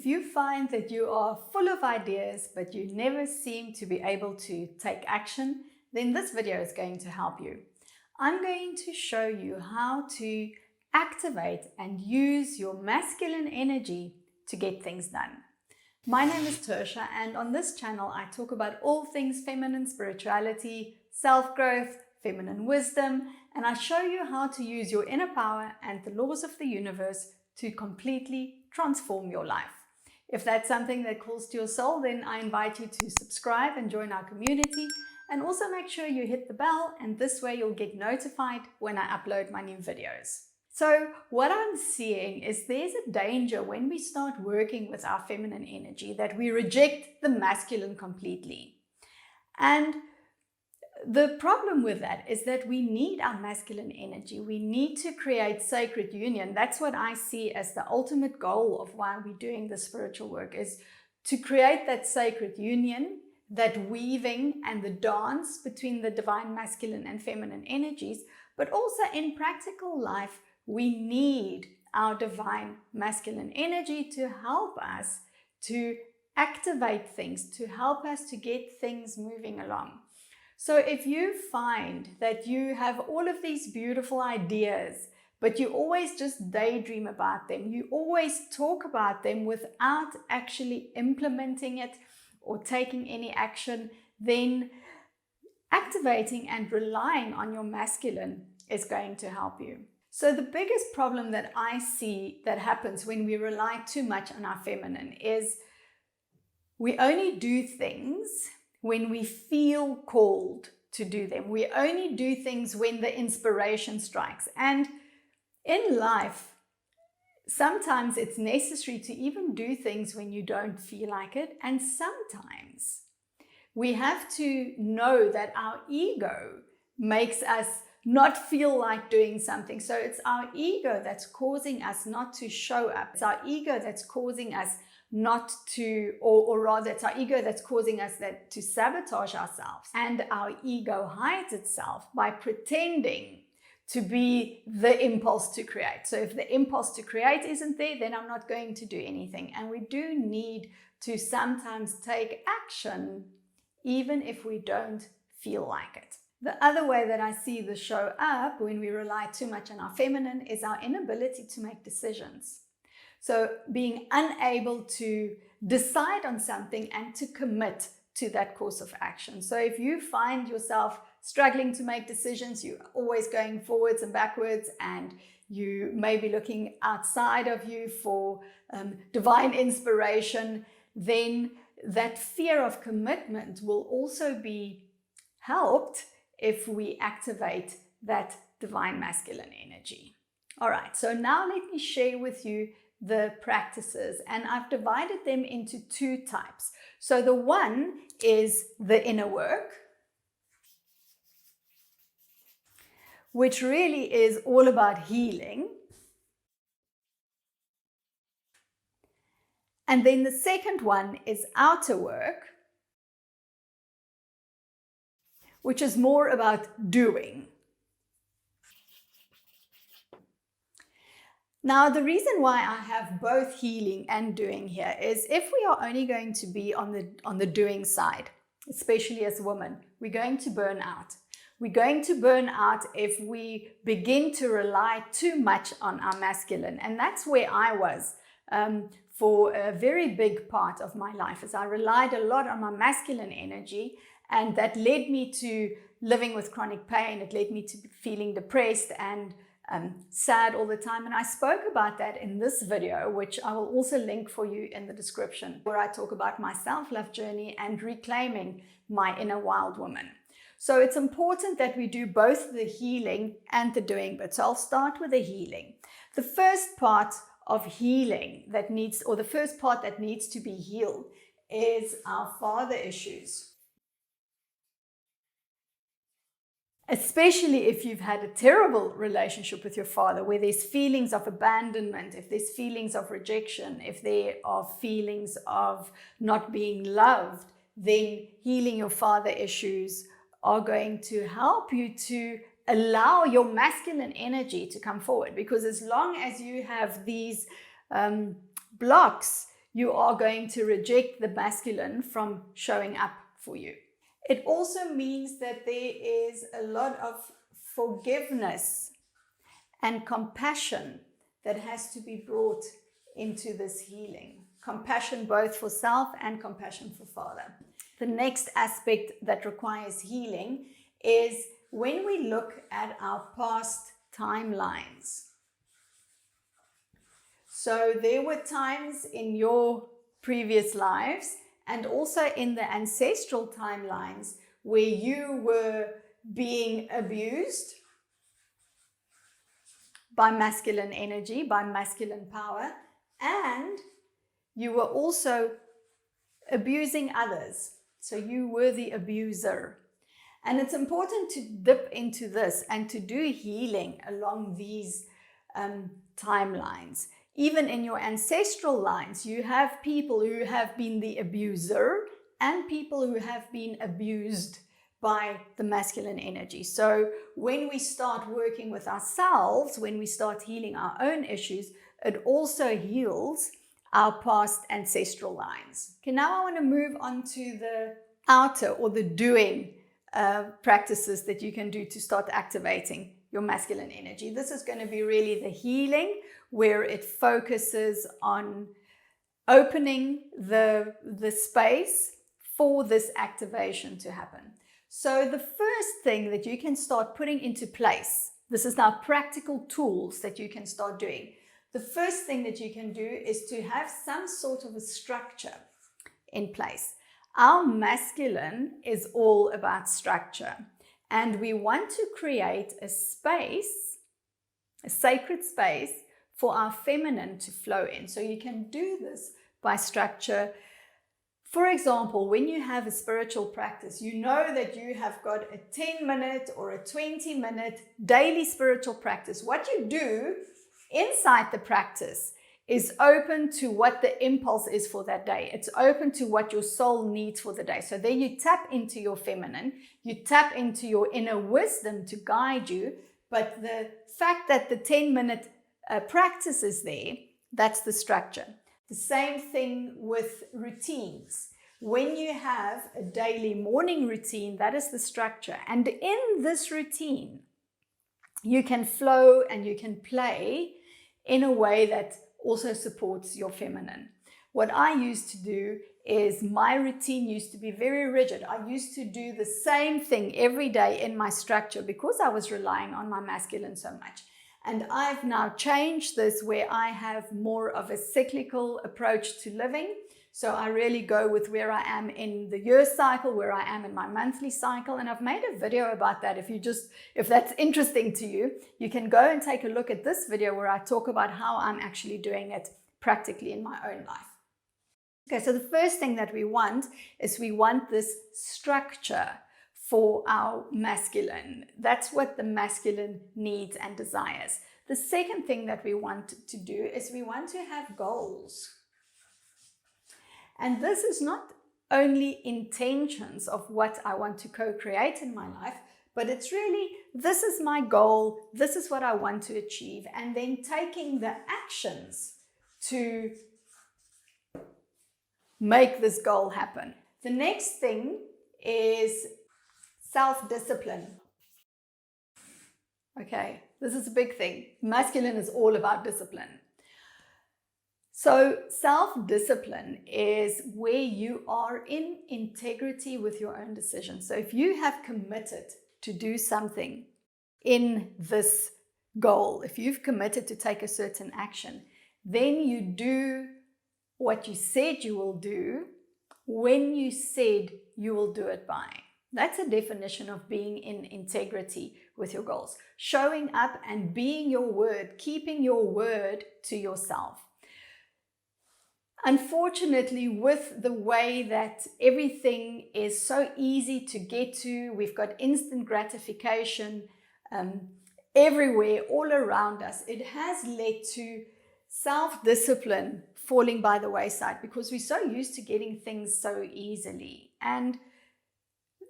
If you find that you are full of ideas, but you never seem to be able to take action, then this video is going to help you. I'm going to show you how to activate and use your masculine energy to get things done. My name is Tertia, and on this channel I talk about all things feminine spirituality, self-growth, feminine wisdom, and I show you how to use your inner power and the laws of the universe to completely transform your life. If that's something that calls to your soul, then I invite you to subscribe and join our community, and also make sure you hit the bell, and this way you'll get notified when I upload my new videos. So what I'm seeing is there's a danger when we start working with our feminine energy that we reject the masculine completely. And the problem with that is that we need our masculine energy. We need to create sacred union. That's what I see as the ultimate goal of why we're doing the spiritual work, is to create that sacred union, that weaving and the dance between the divine masculine and feminine energies. But also in practical life, we need our divine masculine energy to help us to activate things, to help us to get things moving along. So if you find that you have all of these beautiful ideas, but you always just daydream about them, you always talk about them without actually implementing it or taking any action, then activating and relying on your masculine is going to help you. So the biggest problem that I see that happens when we rely too much on our feminine is we only do things when we feel called to do them. We only do things when the inspiration strikes. And in life, sometimes it's necessary to even do things when you don't feel like it. And sometimes we have to know that our ego makes us not feel like doing something. So it's our ego that's causing us not to show up. It's our ego that's causing us not to, or rather it's our ego that's causing us to sabotage ourselves. And our ego hides itself by pretending to be the impulse to create. So if the impulse to create isn't there, then I'm not going to do anything. And we do need to sometimes take action, even if we don't feel like it. The other way that I see this show up when we rely too much on our feminine is our inability to make decisions. So being unable to decide on something and to commit to that course of action. So if you find yourself struggling to make decisions, you're always going forwards and backwards, and you may be looking outside of you for divine inspiration, then that fear of commitment will also be helped if we activate that divine masculine energy. All right, so now let me share with you the practices, and I've divided them into two types. So the one is the inner work, which really is all about healing. And then the second one is outer work, which is more about doing. Now, the reason why I have both healing and doing here is if we are only going to be on the doing side, especially as women, we're going to burn out. We're going to burn out if we begin to rely too much on our masculine. And that's where I was for a very big part of my life, as I relied a lot on my masculine energy, and that led me to living with chronic pain. It led me to feeling depressed and sad all the time. And I spoke about that in this video, which I will also link for you in the description, where I talk about my self-love journey and reclaiming my inner wild woman. So it's important that we do both the healing and the doing bit. So I'll start with the healing. The first part of healing that needs, or the first part that needs to be healed, is our father issues. Especially if you've had a terrible relationship with your father, where there's feelings of abandonment, if there's feelings of rejection, if there are feelings of not being loved, then healing your father issues are going to help you to allow your masculine energy to come forward. Because as long as you have these blocks, you are going to reject the masculine from showing up for you. It also means that there is a lot of forgiveness and compassion that has to be brought into this healing. Compassion both for self and compassion for Father. The next aspect that requires healing is when we look at our past timelines. So there were times in your previous lives and also in the ancestral timelines where you were being abused by masculine energy, by masculine power, and you were also abusing others. So you were the abuser. And it's important to dip into this and to do healing along these timelines. Even in your ancestral lines, you have people who have been the abuser and people who have been abused by the masculine energy. So when we start working with ourselves, when we start healing our own issues, it also heals our past ancestral lines. Okay, now I want to move on to the outer or the doing practices that you can do to start activating your masculine energy. This is going to be really the healing, where it focuses on opening the space for this activation to happen. So the first thing that you can start putting into place, this is now practical tools that you can start doing. The first thing that you can do is to have some sort of a structure in place. Our masculine is all about structure, and we want to create a space, a sacred space for our feminine to flow in. So you can do this by structure. For example, when you have a spiritual practice, you know that you have got a 10-minute or a 20-minute daily spiritual practice. What you do inside the practice is open to what the impulse is for that day. It's open to what your soul needs for the day. So there you tap into your feminine, you tap into your inner wisdom to guide you. But the fact that the 10-minute practice is there, that's the structure. The same thing with routines. When you have a daily morning routine, that is the structure. And in this routine, you can flow and you can play in a way that also supports your feminine. What I used to do is my routine used to be very rigid. I used to do the same thing every day in my structure because I was relying on my masculine so much. And I've now changed this where I have more of a cyclical approach to living. So I really go with where I am in the year cycle, where I am in my monthly cycle. And I've made a video about that. If that's interesting to you, you can go and take a look at this video where I talk about how I'm actually doing it practically in my own life. Okay, so the first thing that we want is we want this structure for our masculine. That's what the masculine needs and desires. The second thing that we want to do is we want to have goals. And this is not only intentions of what I want to co-create in my life, but it's really, this is my goal, this is what I want to achieve, and then taking the actions to make this goal happen. The next thing is self-discipline. Okay, this is a big thing. Masculine is all about discipline. So self-discipline is where you are in integrity with your own decisions. So if you have committed to do something in this goal, if you've committed to take a certain action, then you do what you said you will do when you said you will do it by. That's a definition of being in integrity with your goals. Showing up and being your word, keeping your word to yourself. Unfortunately, with the way that everything is so easy to get to, we've got instant gratification everywhere, all around us, it has led to self-discipline falling by the wayside because we're so used to getting things so easily. And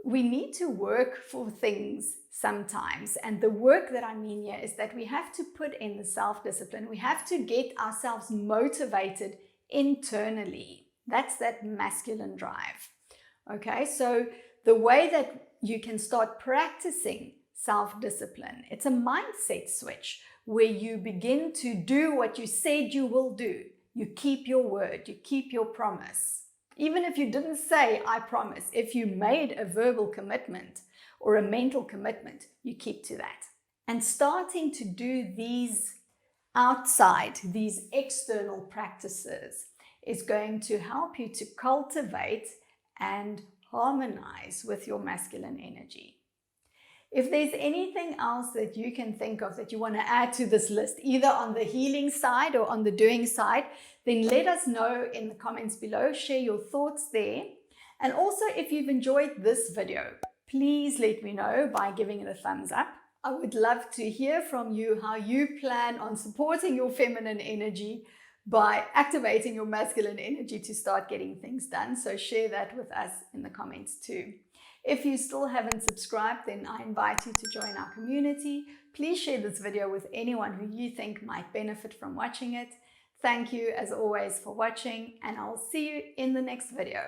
we need to work for things sometimes. And the work that I mean here is that we have to put in the self-discipline. We have to get ourselves motivated internally. That's that masculine drive. Okay, so the way that you can start practicing self-discipline, it's a mindset switch where you begin to do what you said you will do. You keep your word, you keep your promise. Even if you didn't say, I promise, if you made a verbal commitment or a mental commitment, you keep to that. And starting to do these these external practices is going to help you to cultivate and harmonize with your masculine energy. If there's anything else that you can think of that you want to add to this list, either on the healing side or on the doing side, then let us know in the comments below. Share your thoughts there. And also, if you've enjoyed this video, please let me know by giving it a thumbs up. I would love to hear from you how you plan on supporting your feminine energy by activating your masculine energy to start getting things done. So share that with us in the comments too. If you still haven't subscribed, then I invite you to join our community. Please share this video with anyone who you think might benefit from watching it. Thank you as always for watching, and I'll see you in the next video.